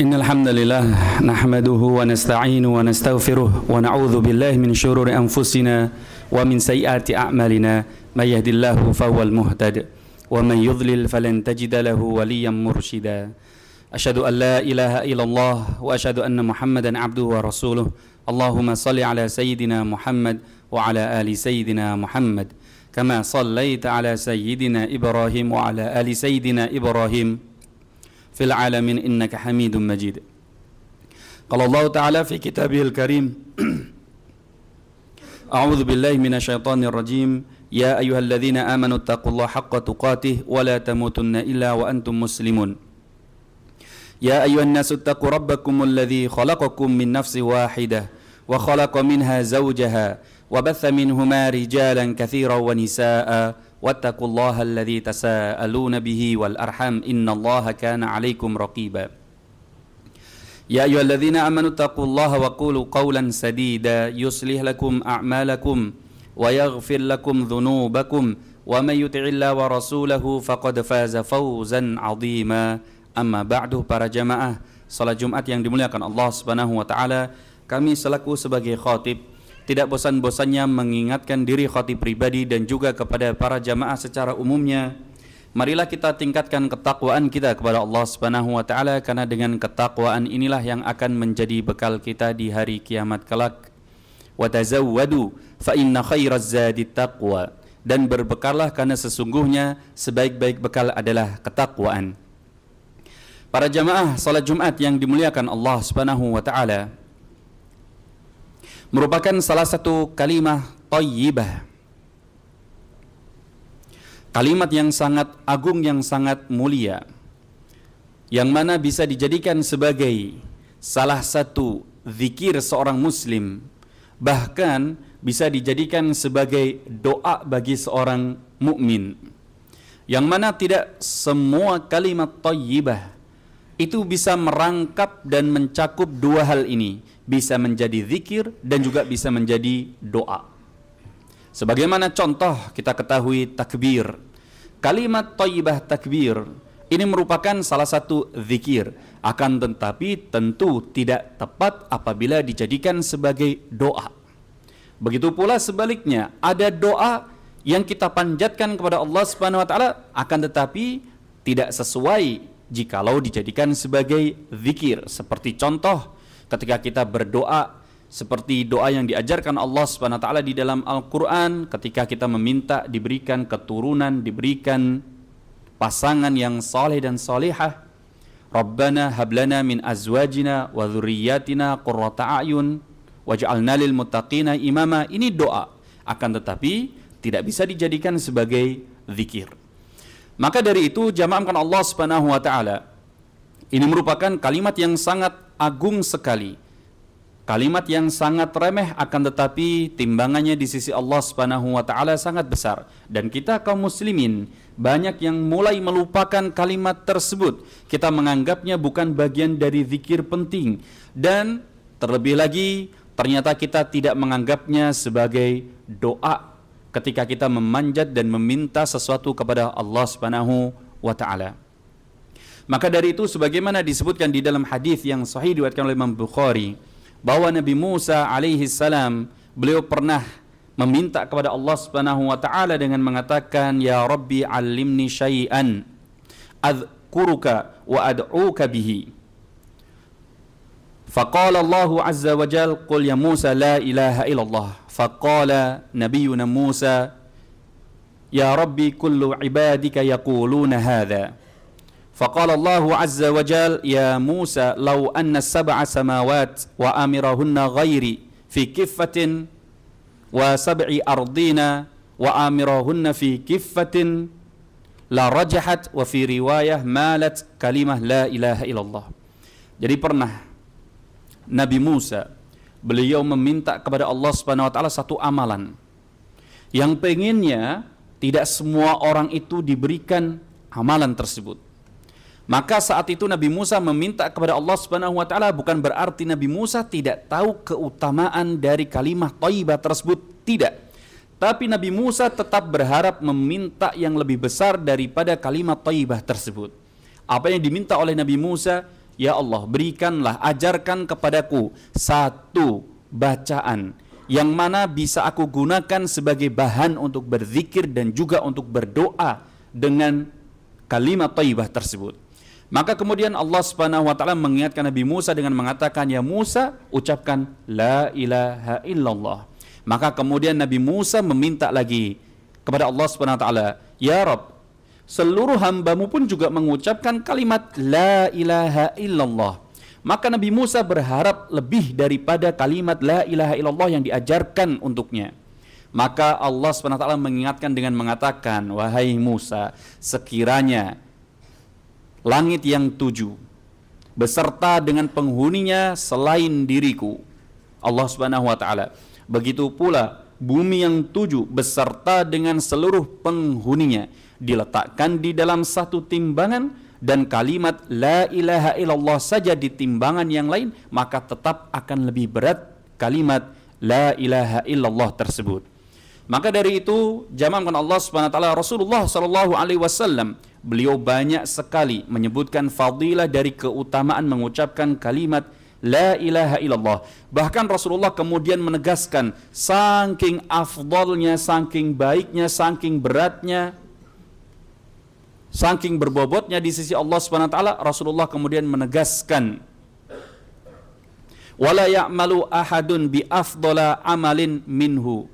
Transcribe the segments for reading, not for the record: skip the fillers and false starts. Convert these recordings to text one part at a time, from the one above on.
إن الحمد لله نحمده ونستعينه ونستغفره ونعوذ بالله من شرور أنفسنا ومن سيئات أعمالنا من يهد الله فهو المهتد ومن يضلل فلن تجد له وليا مرشدا أشهد أن لا إله إلا الله وأشهد أن محمدا عبده ورسوله اللهم صل على سيدنا محمد وعلى آل سيدنا محمد كما صليت على سيدنا إبراهيم وعلى آل سيدنا إبراهيم في العالمين إنك حميد مجيد. قال الله تعالى في كتابه الكريم أعوذ بالله من الشيطان الرجيم يا أيها الذين آمنوا اتقوا الله حق تقاته ولا تموتن إلا وأنتم مسلمون يا أيها الناس اتقوا ربكم الذي خلقكم من نفس واحدة وخلق منها زوجها وبث منهما رجالا كثيرا ونساء واتقوا الله الذي تساءلون به والأرحام إن الله كان عليكم رقيبا يا أيها الذين آمنوا اتقوا الله وقولوا قولا سديدا يصلح لكم أعمالكم ويغفر لكم ذنوبكم ومن يطع الله ورسوله فقد فاز فوزا عظيما أما بعد. Para jamaah salat Jumat yang dimuliakan Allah Subhanahu wa taala, kami selaku sebagai khatib tidak bosan-bosannya mengingatkan diri khatib pribadi dan juga kepada para jamaah secara umumnya, marilah kita tingkatkan ketakwaan kita kepada Allah Subhanahu wa taala, karena dengan ketakwaan inilah yang akan menjadi bekal kita di hari kiamat kelak. Wa tazawwadu fa inna khairaz zadi taqwa, dan berbekallah karena sesungguhnya sebaik-baik bekal adalah ketakwaan. Para jamaah salat Jumat yang dimuliakan Allah Subhanahu wa taala, merupakan salah satu kalimah thayyibah, kalimat yang sangat agung, yang sangat mulia, yang mana bisa dijadikan sebagai salah satu zikir seorang muslim, bahkan bisa dijadikan sebagai doa bagi seorang mukmin, yang mana tidak semua kalimat thayyibah itu bisa merangkap dan mencakup dua hal ini, bisa menjadi zikir dan juga bisa menjadi doa. Sebagaimana contoh kita ketahui takbir. Kalimat thayyibah takbir ini merupakan salah satu zikir, akan tetapi tentu tidak tepat apabila dijadikan sebagai doa. Begitu pula sebaliknya, ada doa yang kita panjatkan kepada Allah Subhanahu wa taala, akan tetapi tidak sesuai jikalau dijadikan sebagai zikir. Seperti contoh ketika kita berdoa seperti doa yang diajarkan Allah Subhanahu wa taala di dalam Al-Qur'an, ketika kita meminta diberikan keturunan, diberikan pasangan yang saleh dan salihah. Rabbana hablana min azwajina wa dzurriyyatina qurrata a'yun waj'alna lil muttaqina imama. Ini doa, akan tetapi tidak bisa dijadikan sebagai zikir. Maka dari itu jamaahkan Allah Subhanahu wa taala, ini merupakan kalimat yang sangat agung sekali, kalimat yang sangat remeh, akan tetapi timbangannya di sisi Allah Subhanahu wa taala sangat besar. Dan kita kaum muslimin banyak yang mulai melupakan kalimat tersebut. Kita menganggapnya bukan bagian dari zikir penting, dan terlebih lagi ternyata kita tidak menganggapnya sebagai doa ketika kita memanjat dan meminta sesuatu kepada Allah Subhanahu wa taala. Maka dari itu sebagaimana disebutkan di dalam hadis yang sahih diriwayatkan oleh Imam Bukhari, bahwa Nabi Musa alaihi salam beliau pernah meminta kepada Allah Subhanahu wa taala dengan mengatakan, ya Rabbi 'allimni syai'an adhkuruka wa ad'uka bihi. Faqala Allahu azza wa jalla qul ya Musa la ilaha illallah. Faqala nabiyyuna Musa ya Rabbi kullu ibadika yaquluna hadha. Faqala Allahu azza wa jalla ya Musa law anna sab'a samawat wa amirahunna ghairi fi kiffatin wa sab'i ardina wa amirahunna fi kiffatin la rajahat wa fi riwayah malat kalimah la ilaha illallah. Jadi pernah Nabi Musa beliau meminta kepada Allah Subhanahu wa taala satu amalan yang pengennya tidak semua orang itu diberikan amalan tersebut. Maka saat itu Nabi Musa meminta kepada Allah Subhanahu wa taala, bukan berarti Nabi Musa tidak tahu keutamaan dari kalimat thayyibah tersebut, tidak. Tapi Nabi Musa tetap berharap meminta yang lebih besar daripada kalimat thayyibah tersebut. Apa yang diminta oleh Nabi Musa? ya Allah, berikanlah, ajarkan kepadaku satu bacaan yang mana bisa aku gunakan sebagai bahan untuk berzikir dan juga untuk berdoa dengan kalimat thayyibah tersebut. Maka kemudian Allah Subhanahu wa taala mengingatkan Nabi Musa dengan mengatakan, "Ya Musa, ucapkan la ilaha illallah." Maka kemudian Nabi Musa meminta lagi kepada Allah Subhanahu wa taala, "Ya Rabb, seluruh hambamu pun juga mengucapkan kalimat la ilaha illallah." Maka Nabi Musa berharap lebih daripada kalimat la ilaha illallah yang diajarkan untuknya. Maka Allah Subhanahu wa taala mengingatkan dengan mengatakan, "Wahai Musa, sekiranya langit yang 7 beserta dengan penghuninya selain diriku, Allah Subhanahu wa taala, begitu pula bumi yang 7 beserta dengan seluruh penghuninya diletakkan di dalam satu timbangan dan kalimat la ilaha illallah saja di timbangan yang lain, maka tetap akan lebih berat kalimat la ilaha illallah tersebut." Maka dari itu, jamaahkan Allah Subhanahu wa taala, Rasulullah sallallahu alaihi wasallam beliau banyak sekali menyebutkan fadilah dari keutamaan mengucapkan kalimat la ilaha illallah. Bahkan Rasulullah kemudian menegaskan saking afdalnya, saking baiknya, saking beratnya, saking berbobotnya di sisi Allah Subhanahu wa taala, Rasulullah kemudian menegaskan, "Wala ya'malu ahadun bi afdala amalin minhu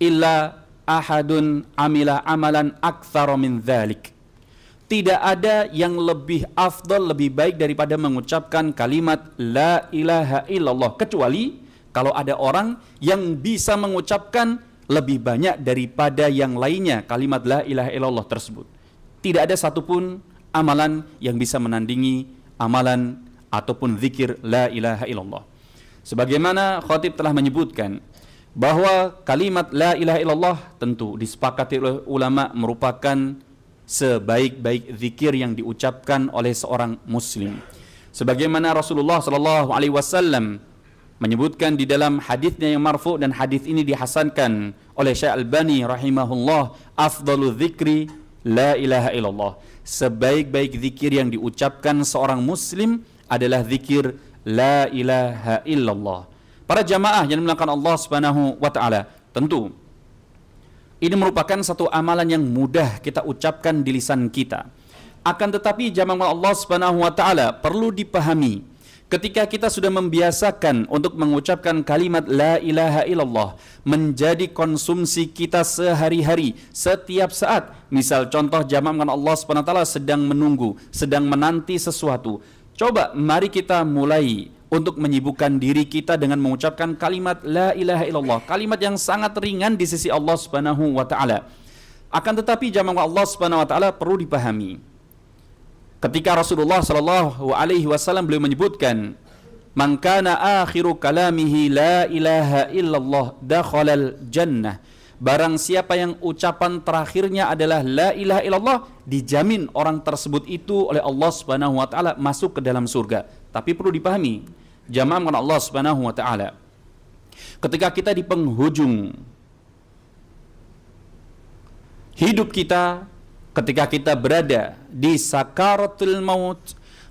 illa ahadun amila amalan aktsara min dzalik." Tidak ada yang lebih afdal, lebih baik daripada mengucapkan kalimat la ilaha illallah, kecuali kalau ada orang yang bisa mengucapkan lebih banyak daripada yang lainnya kalimat la ilaha illallah tersebut. Tidak ada satupun amalan yang bisa menandingi amalan ataupun zikir la ilaha illallah. Sebagaimana khatib telah menyebutkan bahwa kalimat la ilaha illallah tentu disepakati oleh ulama merupakan sebaik-baik zikir yang diucapkan oleh seorang muslim. Sebagaimana Rasulullah sallallahu alaihi wasallam menyebutkan di dalam hadisnya yang marfu, dan hadis ini dihasankan oleh Syekh Albani rahimahullah, afdalu dzikri la ilaha illallah. Sebaik-baik zikir yang diucapkan seorang muslim adalah zikir la ilaha illallah. Para jamaah yang dimuliakan Allah Subhanahu wa taala, tentu ini merupakan satu amalan yang mudah kita ucapkan di lisan kita. Akan tetapi jamaah Allah Subhanahu wa taala perlu dipahami, ketika kita sudah membiasakan untuk mengucapkan kalimat la ilaha illallah menjadi konsumsi kita sehari-hari, setiap saat. Misal contoh jamaah Allah Subhanahu wa taala sedang menunggu, sedang menanti sesuatu. Coba mari kita mulai untuk menyibukkan diri kita dengan mengucapkan kalimat la ilaha illallah, kalimat yang sangat ringan di sisi Allah Subhanahu wa taala. Akan tetapi jamaah Allah Subhanahu wa taala perlu dipahami, ketika Rasulullah sallallahu alaihi wasallam beliau menyebutkan, "Man kana akhiru kalamihi la ilaha illallah dakhalal jannah." Barang siapa yang ucapan terakhirnya adalah la ilaha illallah, dijamin orang tersebut itu oleh Allah Subhanahu wa taala masuk ke dalam surga. Tapi perlu dipahami, jamaah Allah Subhanahu wa taala, ketika kita di penghujung hidup kita, ketika kita berada di sakaratul maut,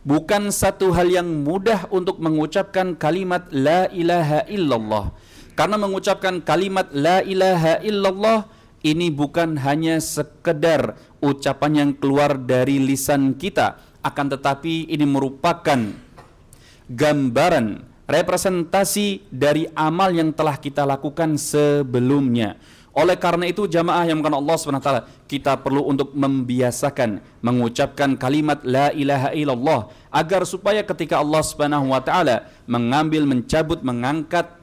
bukan satu hal yang mudah untuk mengucapkan kalimat la ilaha illallah. Karena mengucapkan kalimat la ilaha illallah ini bukan hanya sekedar ucapan yang keluar dari lisan kita, akan tetapi ini merupakan gambaran, representasi dari amal yang telah kita lakukan sebelumnya. Oleh karena itu jamaah yang dimuliakan Allah Subhanahu wa taala, kita perlu untuk membiasakan mengucapkan kalimat la ilaha illallah, agar supaya ketika Allah Subhanahu wa taala mengambil, mencabut, mengangkat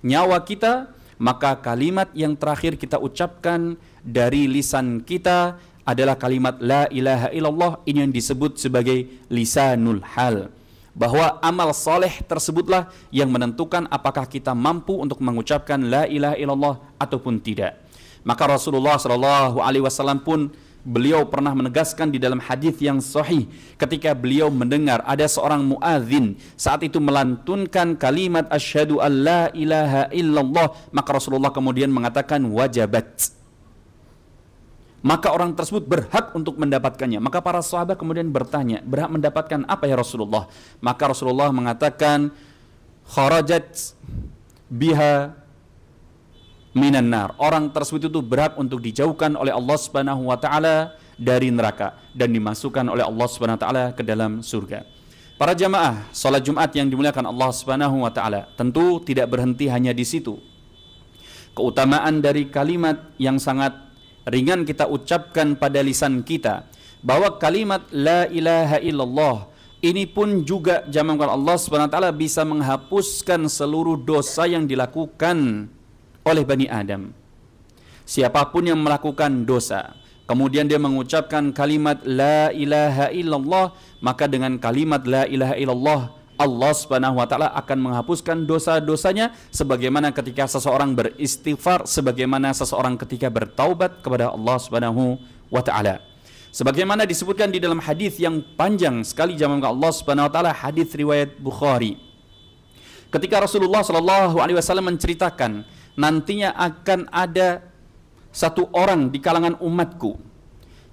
nyawa kita, maka kalimat yang terakhir kita ucapkan dari lisan kita adalah kalimat la ilaha illallah. Ini yang disebut sebagai lisanul hal, bahwa amal soleh tersebutlah yang menentukan apakah kita mampu untuk mengucapkan la ilaha illallah ataupun tidak. Maka Rasulullah sallallahu alaihi wasallam pun beliau pernah menegaskan di dalam hadis yang sahih, ketika beliau mendengar ada seorang muadzin saat itu melantunkan kalimat asyhadu an la ilaha illallah, maka Rasulullah kemudian mengatakan wajabat, maka orang tersebut berhak untuk mendapatkannya. Maka para sahabat kemudian bertanya, berhak mendapatkan apa ya Rasulullah? Maka Rasulullah mengatakan, kharajat biha minan nar. Orang tersebut itu berhak untuk dijauhkan oleh Allah Subhanahu wa taala dari neraka dan dimasukkan oleh Allah Subhanahu wa taala ke dalam surga. Para jamaah salat Jumat yang dimuliakan Allah Subhanahu wa taala, tentu tidak berhenti hanya di situ. Keutamaan dari kalimat yang sangat ringan kita ucapkan pada lisan kita, bahwa kalimat la ilaha illallah ini pun juga jamaah Allah Subhanahu wa taala bisa menghapuskan seluruh dosa yang dilakukan oleh Bani Adam. Siapapun yang melakukan dosa, kemudian dia mengucapkan kalimat la ilaha illallah, maka dengan kalimat la ilaha illallah Allah Subhanahu wa taala akan menghapuskan dosa-dosanya, sebagaimana ketika seseorang beristighfar, sebagaimana seseorang ketika bertaubat kepada Allah Subhanahu wa taala. Sebagaimana disebutkan di dalam hadis yang panjang sekali jamaah Allah Subhanahu wa taala, hadis riwayat Bukhari. Ketika Rasulullah sallallahu alaihi wasallam menceritakan nantinya akan ada satu orang di kalangan umatku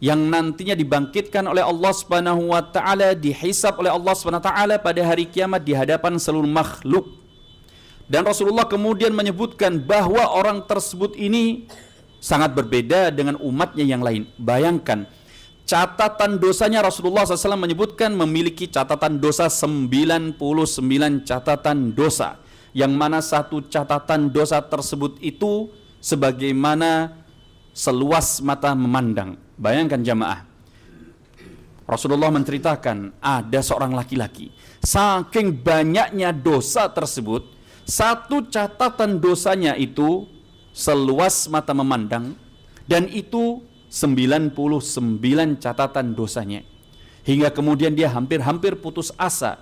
yang nantinya dibangkitkan oleh Allah Subhanahu wa taala, dihisab oleh Allah Subhanahu wa taala pada hari kiamat di hadapan seluruh makhluk. Dan Rasulullah kemudian menyebutkan bahwa orang tersebut ini sangat berbeda dengan umatnya yang lain. Bayangkan, catatan dosanya Rasulullah SAW menyebutkan memiliki catatan dosa 99 catatan dosa, yang mana satu catatan dosa tersebut itu sebagaimana seluas mata memandang. Bayangkan jamaah, Rasulullah menceritakan ada seorang laki-laki, saking banyaknya dosa tersebut, satu catatan dosanya itu seluas mata memandang, dan itu 99 catatan dosanya. Hingga kemudian dia hampir-hampir putus asa,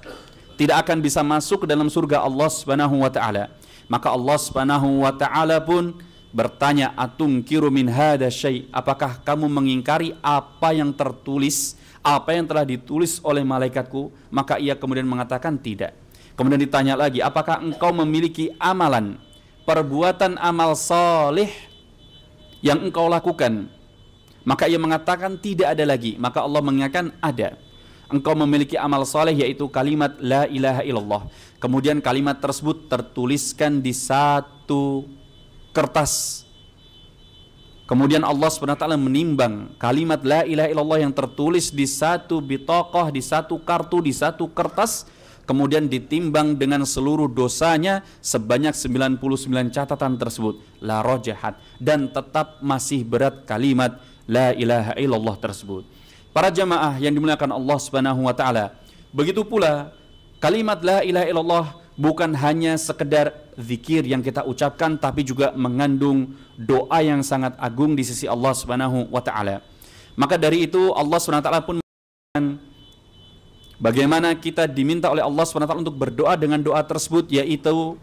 tidak akan bisa masuk ke dalam surga Allah Subhanahu wa taala. Maka Allah Subhanahu wa taala pun bertanya, atunkiru min hada syai', apakah kamu mengingkari apa yang tertulis, apa yang telah ditulis oleh malaikatku? Maka ia kemudian mengatakan tidak. Kemudian ditanya lagi, apakah engkau memiliki amalan, perbuatan amal salih yang engkau lakukan? Maka ia mengatakan tidak ada lagi. Maka Allah mengingatkan, ada. Engkau memiliki amal saleh, yaitu kalimat la ilaha illallah. Kemudian kalimat tersebut tertuliskan di satu kertas. Kemudian Allah SWT menimbang kalimat la ilaha illallah yang tertulis di satu bitaqah, di satu kartu, di satu kertas, kemudian ditimbang dengan seluruh dosanya sebanyak 99 catatan tersebut, la rajahat, dan tetap masih berat kalimat la ilaha illallah tersebut. Para jamaah yang dimuliakan Allah Subhanahu wa taala, begitu pula kalimat la ilaha illallah bukan hanya sekedar zikir yang kita ucapkan, tapi juga mengandung doa yang sangat agung di sisi Allah Subhanahu wa taala. Maka dari itu Allah Subhanahu wa taala pun bagaimana kita diminta oleh Allah Subhanahu wa taala untuk berdoa dengan doa tersebut, yaitu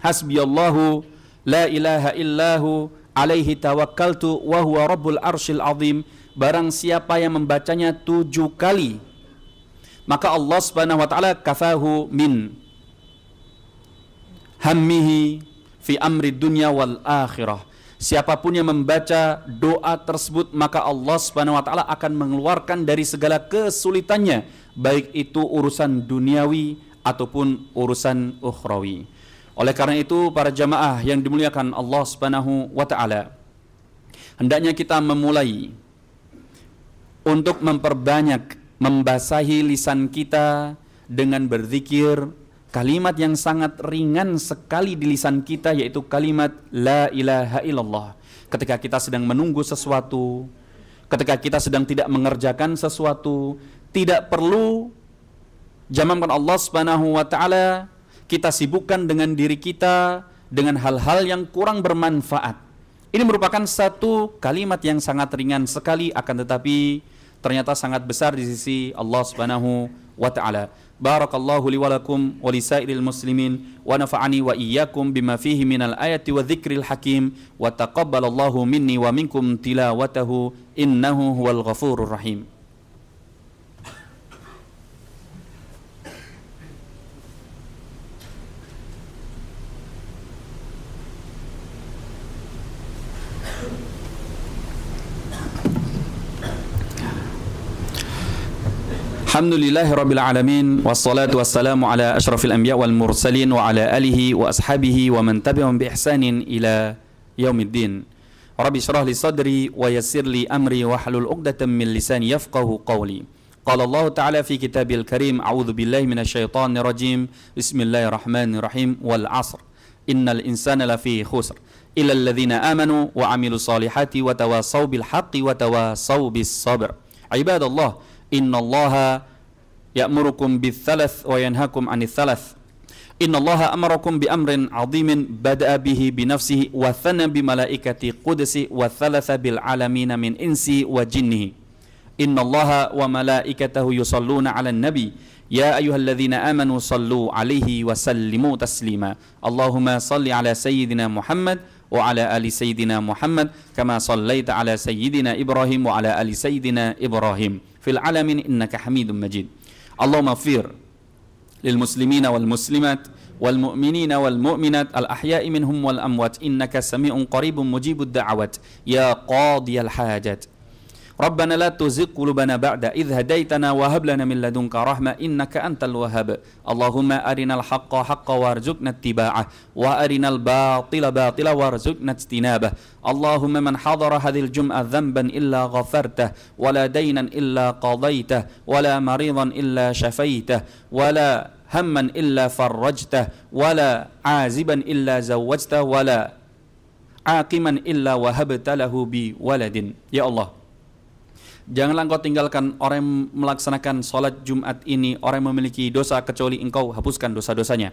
hasbiyallahu la ilaha illahu alaihi tawakkaltu wa huwa rabbul arsyil azim. Barang siapa yang membacanya 7 kali, maka Allah Subhanahu wa taala kafahu min hammihi fi amri dunya wal akhirah. Siapapun yang membaca doa tersebut, maka Allah Subhanahu wa taala akan mengeluarkan dari segala kesulitannya, baik itu urusan duniawi ataupun urusan ukhrawi. Oleh karena itu, para jamaah yang dimuliakan Allah Subhanahu wa taala, hendaknya kita memulai untuk memperbanyak membasahi lisan kita dengan berzikir kalimat yang sangat ringan sekali di lisan kita, yaitu kalimat la ilaha illallah. Ketika kita sedang menunggu sesuatu, ketika kita sedang tidak mengerjakan sesuatu, tidak perlu jamaah Allah Subhanahu wa taala kita sibukkan dengan diri kita dengan hal-hal yang kurang bermanfaat. Ini merupakan satu kalimat yang sangat ringan sekali, akan tetapi ternyata sangat besar di sisi Allah Subhanahu wa taala. Barakallahu li wa lakum wa lisairil muslimin wa nafa'ani wa iyyakum bima fihi minal ayati wa dzikril hakim wa taqabbalallahu minni wa minkum tilawatahu innahu huwal ghafurur rahim. Alhamdulillahirabbil alamin wassalatu wassalamu ala asyrafil anbiya wal mursalin wa ala alihi wa ashabihi wa man tabi'ahum bi ihsanin ila yaumiddin. Rabbi shrah li sadri wa yassir li amri wa hlul 'uqdatam min lisani yafqahu qawli. Qala Allah Ta'ala fi kitabil karim, a'udzu billahi minasyaitonir rajim. Bismillahirrahmanirrahim. Wal 'asr. Innal insana lafi khusr illa alladhina amanu wa 'amilus solihati wa tawassaw bil haqqi wa tawassaw bis sabr. Ibadallah, innallaha ya'murukum bits-tsalath wa yanhakum 'anits tsalath. Innallaha amarakum bi amrin 'azimin bada'a bihi bi nafsihi wa thana bi malaikati qudsi wa thalatha bil 'alamin min insi wa jinnihi. Innallaha wa malaikatahu yusalluna 'alan nabi ya ayyuhalladzina amanu sallu 'alaihi wa sallimu taslima. Allahumma salli 'ala sayyidina Muhammad wa 'ala ali sayyidina Muhammad kama sallaita 'ala sayyidina Ibrahim wa 'ala ali sayyidina Ibrahim fil 'alamin innaka Hamidum Majid. Allahumma ighfir lil muslimina wal muslimat wal mu'minina wal mu'minat al ahya'i minhum wal amwat innaka sami'un qaribun mujibud da'awat ya qadiyal hajat. Rabbana la tuzigh qulubana ba'da idh hadaitana wa hab lana min ladunka rahmah innaka antal wahhab. Allahumma arinal haqqa haqqan warzuqna ittiba'ah wa arinal batila batila warzuqna ijtinabah. Allahumma man hadara hadhil jum'ah dhanban illa ghafartah wa la daynan illa qadaitah wa la maridan illa shafaitah wa la hamman illa farrajtah wa la aziban illa zawwajtah wa la aqiman illa wahabta lahu bi waladin. Ya Allah, janganlah engkau tinggalkan orang yang melaksanakan sholat Jumat ini, orang yang memiliki dosa kecuali engkau hapuskan dosa-dosanya.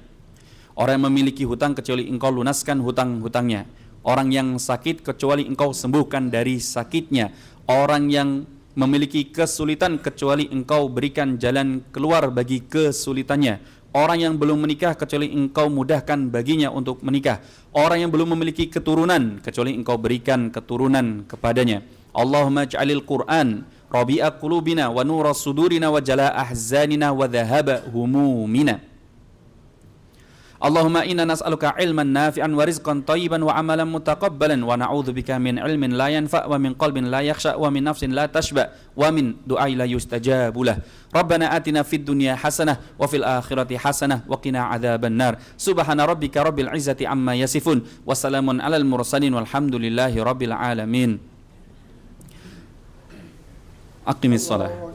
Orang yang memiliki hutang kecuali engkau lunaskan hutang-hutangnya. Orang yang sakit kecuali engkau sembuhkan dari sakitnya. Orang yang memiliki kesulitan kecuali engkau berikan jalan keluar bagi kesulitannya. Orang yang belum menikah kecuali engkau mudahkan baginya untuk menikah. Orang yang belum memiliki keturunan kecuali engkau berikan keturunan kepadanya. Allahumma ij'alil Qur'an rabi'a qulubina wa nura sudurina wa jala'a ahzanina wa dhahaba humumina. Allahumma inna nas'aluka ilman nafi'an wa rizqan thayyiban wa amalan mutaqabbalan wa na'udzubika min ilmin la yanfa' wa min qalbin la yakhsha wa min nafsin la tashba wa min du'ain la yustajabu lah. Rabbana atina fid dunya hasanah wa fil akhirati hasanah wa qina adzaban nar. Subhana rabbika rabbil izzati amma yasifun wa salamun alal mursalin walhamdulillahi rabbil alamin. Aqimis shalah.